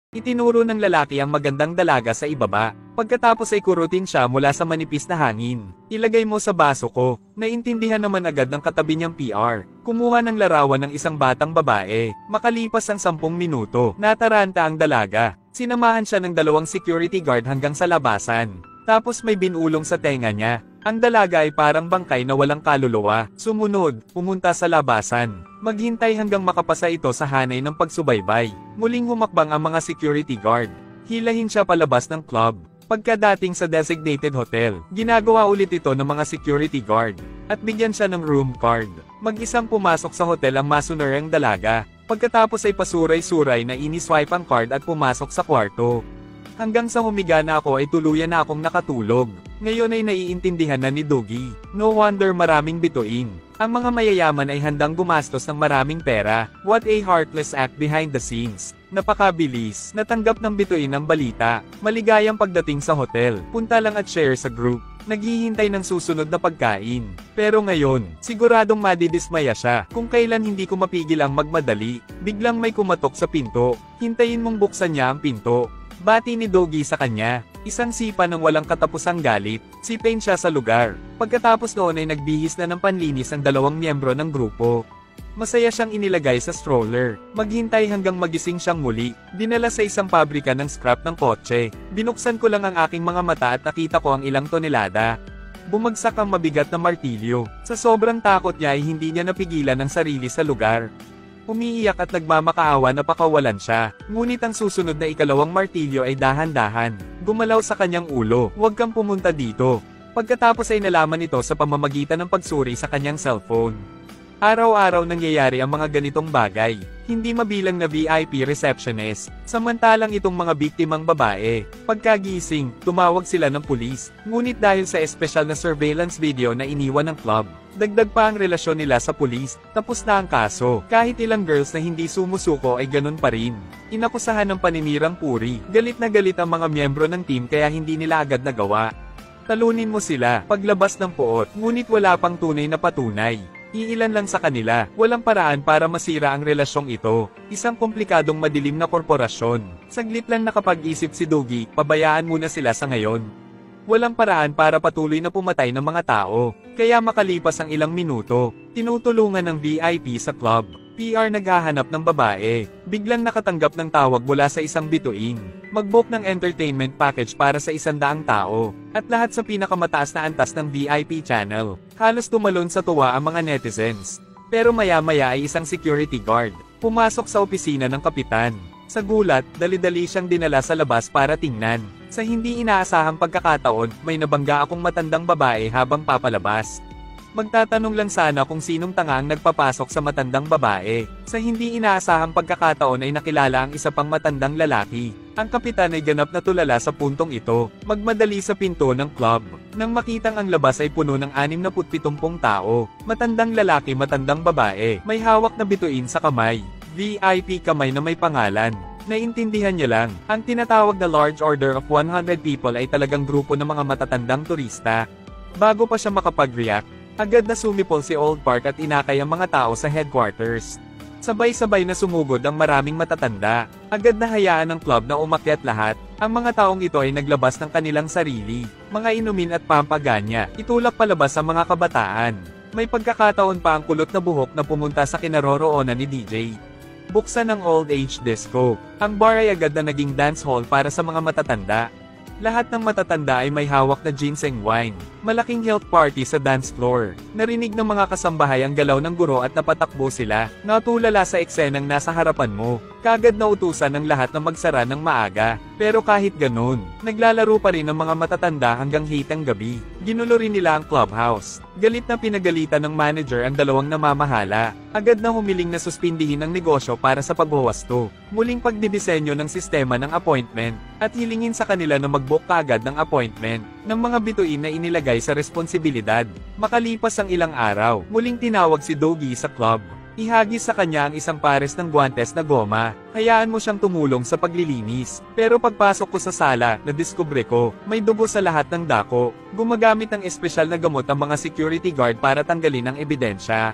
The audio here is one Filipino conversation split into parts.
Itinuro ng lalaki ang magandang dalaga sa ibaba. Pagkatapos ay kurutin siya mula sa manipis na hangin. Ilagay mo sa baso ko. Naintindihan naman agad ng katabi niyang PR. Kumuha ng larawan ng isang batang babae. Makalipas ang 10 minuto, nataranta ang dalaga. Sinamahan siya ng 2 security guard hanggang sa labasan. Tapos may binulong sa tenga niya. Ang dalaga ay parang bangkay na walang kaluluwa. Sumunod, pumunta sa labasan. Maghintay hanggang makapasa ito sa hanay ng pagsubaybay. Muling humakbang ang mga security guard. Hilahin siya palabas ng club. Pagkadating sa designated hotel, ginagawa ulit ito ng mga security guard. At bigyan siya ng room card. Mag-isang pumasok sa hotel ang masunerang dalaga. Pagkatapos ay pasuray-suray na iniswipe ang card at pumasok sa kwarto. Hanggang sa humiga na ako ay tuluyan na akong nakatulog. Ngayon ay naiintindihan na ni Dougie. No wonder maraming bituin. Ang mga mayayaman ay handang gumastos ng maraming pera. What a heartless act behind the scenes. Napakabilis. Natanggap ng bituin ang balita. Maligayang pagdating sa hotel. Punta lang at share sa group. Naghihintay ng susunod na pagkain. Pero ngayon, siguradong madidismaya siya. Kung kailan hindi ko mapigil ang magmadali. Biglang may kumatok sa pinto. Hintayin mong buksan niya ang pinto. Bati ni Dougie sa kanya. Isang sipa ng walang katapusang galit. Sipain siya sa lugar. Pagkatapos noon ay nagbihis na ng panlinis ang 2 miyembro ng grupo. Masaya siyang inilagay sa stroller. Maghintay hanggang magising siyang muli. Dinala sa isang pabrika ng scrap ng kotse. Binuksan ko lang ang aking mga mata at nakita ko ang ilang tonelada. Bumagsak ang mabigat na martilyo. Sa sobrang takot niya ay hindi niya napigilan ang sarili sa lugar. Umiiyak at nagmamakaawa na pakawalan siya. Ngunit ang susunod na 2 martilyo ay dahan-dahan. Gumalaw sa kanyang ulo. Huwag kang pumunta dito. Pagkatapos ay nalaman ito sa pamamagitan ng pagsuri sa kanyang cellphone. Araw-araw nangyayari ang mga ganitong bagay. Hindi mabilang na VIP receptionist. Samantalang itong mga biktimang babae. Pagkagising, tumawag sila ng pulis. Ngunit dahil sa espesyal na surveillance video na iniwan ng club, dagdag pa ang relasyon nila sa pulis. Tapos na ang kaso. Kahit ilang girls na hindi sumusuko ay ganun pa rin. Inakusahan ng paninirang puri. Galit na galit ang mga miyembro ng team kaya hindi nila agad nagawa. Talunin mo sila. Paglabas ng poot. Ngunit wala pang tunay na patunay. Iilan lang sa kanila. Walang paraan para masira ang relasyong ito. Isang komplikadong madilim na korporasyon. Saglit lang nakapag-isip si Dougie, pabayaan muna sila sa ngayon. Walang paraan para patuloy na pumatay ng mga tao. Kaya makalipas ang ilang minuto, tinutulungan ng VIP sa club. PR naghahanap ng babae. Biglang nakatanggap ng tawag mula sa isang bituin. Mag-book ng entertainment package para sa 100 tao. At lahat sa pinakamataas na antas ng VIP channel. Halos tumalon sa tuwa ang mga netizens. Pero maya-maya ay isang security guard. Pumasok sa opisina ng kapitan. Sa gulat, dali-dali siyang dinala sa labas para tingnan. Sa hindi inaasahang pagkakataon, may nabangga akong matandang babae habang papalabas. Magtatanong lang sana kung sinong tanga ang nagpapasok sa matandang babae. Sa hindi inaasahang pagkakataon ay nakilala ang isa pang matandang lalaki. Ang kapitan ay ganap na tulala sa puntong ito. Magmadali sa pinto ng club. Nang makitang ang labas ay puno ng 67 tao. Matandang lalaki, matandang babae. May hawak na bituin sa kamay. VIP kamay na may pangalan. Naintindihan niya lang, ang tinatawag na large order of 100 people ay talagang grupo ng mga matatandang turista. Bago pa siya makapag-react, agad na sumipol si Old Park at inakay ang mga tao sa headquarters. Sabay-sabay na sumugod ang maraming matatanda. Agad na hayaan ng club na umakyat lahat. Ang mga taong ito ay naglabas ng kanilang sarili. Mga inumin at pampaganya. Itulak palabas ang mga kabataan. May pagkakataon pa ang kulot na buhok na pumunta sa kinaroroonan ni DJ. Buksan ang old age disco. Ang bar ay agad na naging dance hall para sa mga matatanda. Lahat ng matatanda ay may hawak na ginseng wine. Malaking health party sa dance floor. Narinig ng mga kasambahay ang galaw ng guro at napatakbo sila. Natulala sa eksenang nasa harapan mo. Kagad na utusan ng lahat na magsara ng maaga. Pero kahit ganun, naglalaro pa rin ang mga matatanda hanggang hitang gabi. Ginulo rin nila ang clubhouse. Galit na pinagalitan ng manager ang 2 namamahala. Agad na humiling na suspindihin ang negosyo para sa pagwawasto. Muling pagdidisenyo ng sistema ng appointment. At hilingin sa kanila na mag-book kaagad ng appointment ng mga bituin na inilagay sa responsibilidad. Makalipas ang ilang araw, muling tinawag si Dougie sa club. Ihagis sa kanya ang isang pares ng guwantes na goma. Hayaan mo siyang tumulong sa paglilinis. Pero pagpasok ko sa sala, nadiskubre ko, may dugo sa lahat ng dako. Gumagamit ng espesyal na gamot ang mga security guard para tanggalin ang ebidensya.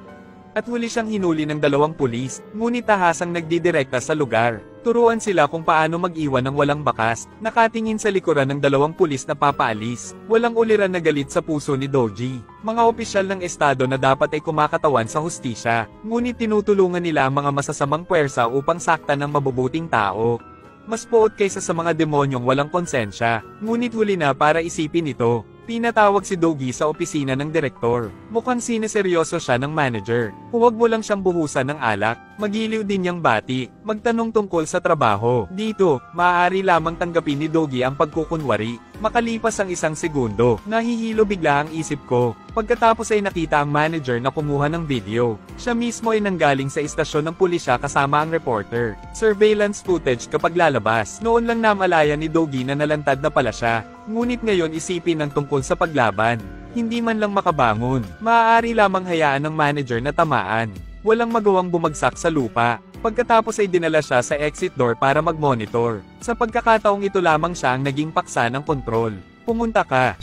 At huli siyang hinuli ng 2 pulis, ngunit tahasang nagdidirekta sa lugar. Turuan sila kung paano mag-iwan ng walang bakas, nakatingin sa likuran ng 2 pulis na papaalis. Walang uliran na galit sa puso ni Doji. Mga opisyal ng estado na dapat ay kumakatawan sa hustisya, ngunit tinutulungan nila ang mga masasamang puwersa upang saktan ng mabubuting tao. Mas poot kaysa sa mga demonyong walang konsensya, ngunit huli na para isipin ito. Pinatawag si Dogi sa opisina ng direktor. Mukhang sineseryoso siya ng manager. Huwag mo lang siyang buhusan ng alak, magiliw din niyang bati, magtanong tungkol sa trabaho. Dito, maaari lamang tanggapin ni Dogi ang pagkukunwari. Makalipas ang 1 segundo, nahihilo bigla ang isip ko. Pagkatapos ay nakita ang manager na kumuha ng video. Siya mismo ay nanggaling sa istasyon ng pulisya kasama ang reporter. Surveillance footage kapag lalabas. Noon lang namalaya ni Dogi na nalantad na pala siya. Ngunit ngayon isipin ng tungkol sa paglaban. Hindi man lang makabangon. Maaari lamang hayaan ng manager na tamaan. Walang magawang bumagsak sa lupa. Pagkatapos ay dinala siya sa exit door para mag-monitor. Sa pagkakataong ito lamang siya ang naging paksa ng kontrol. Pumunta ka.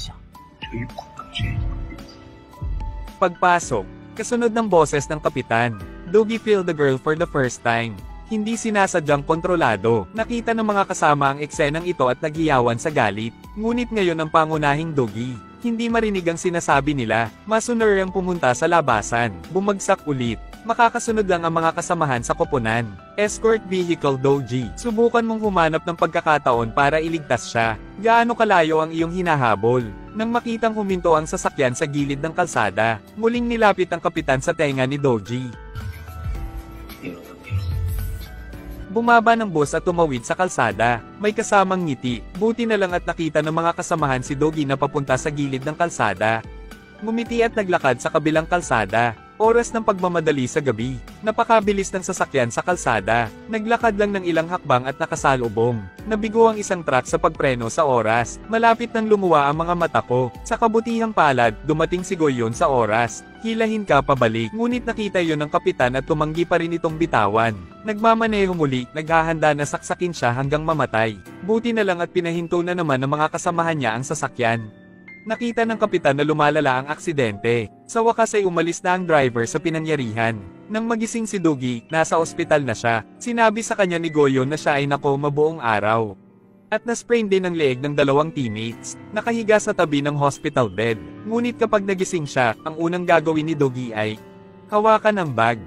Pagpasok, kasunod ng boses ng kapitan, Dogi feel the girl for the first time. Hindi sinasadyang kontrolado. Nakita ng mga kasama ang eksenang ito at naghiyawan sa galit. Ngunit ngayon ang pangunahing Dogi. Hindi marinig ang sinasabi nila. Masuner ang pumunta sa labasan. Bumagsak ulit. Makakasunod lang ang mga kasamahan sa koponan. Escort vehicle Doji. Subukan mong humanap ng pagkakataon para iligtas siya. Gaano kalayo ang iyong hinahabol? Nang makitang huminto ang sasakyan sa gilid ng kalsada, muling nilapit ang kapitan sa tenga ni Doji. Bumaba ng bus at tumawid sa kalsada. May kasamang ngiti. Buti na lang at nakita ng mga kasamahan si Dogi na papunta sa gilid ng kalsada. Ngumiti at naglakad sa kabilang kalsada. Oras ng pagmamadali sa gabi. Napakabilis ng sasakyan sa kalsada. Naglakad lang ng ilang hakbang at nakasalubong. Nabigo ang isang truck sa pagpreno sa oras. Malapit nang lumuwa ang mga mata ko. Sa kabutihang palad, dumating si Goyon sa oras. Hilahin ka pabalik. Ngunit nakita yon ng kapitan at tumanggi pa rin itong bitawan. Nagmamaneho muli, naghahanda na saksakin siya hanggang mamatay. Buti na lang at pinahinto na naman ng mga kasamahan niya ang sasakyan. Nakita ng kapitan na lumalala ang aksidente. Sa wakas ay umalis na ang driver sa pinangyarihan. Nang magising si Dogi, nasa ospital na siya. Sinabi sa kanya ni Goyon na siya ay nakoma buong araw. At na-sprain din ang leeg ng 2 teammates. Nakahiga sa tabi ng hospital bed. Ngunit kapag nagising siya, ang unang gagawin ni Dogi ay hawakan ang bag.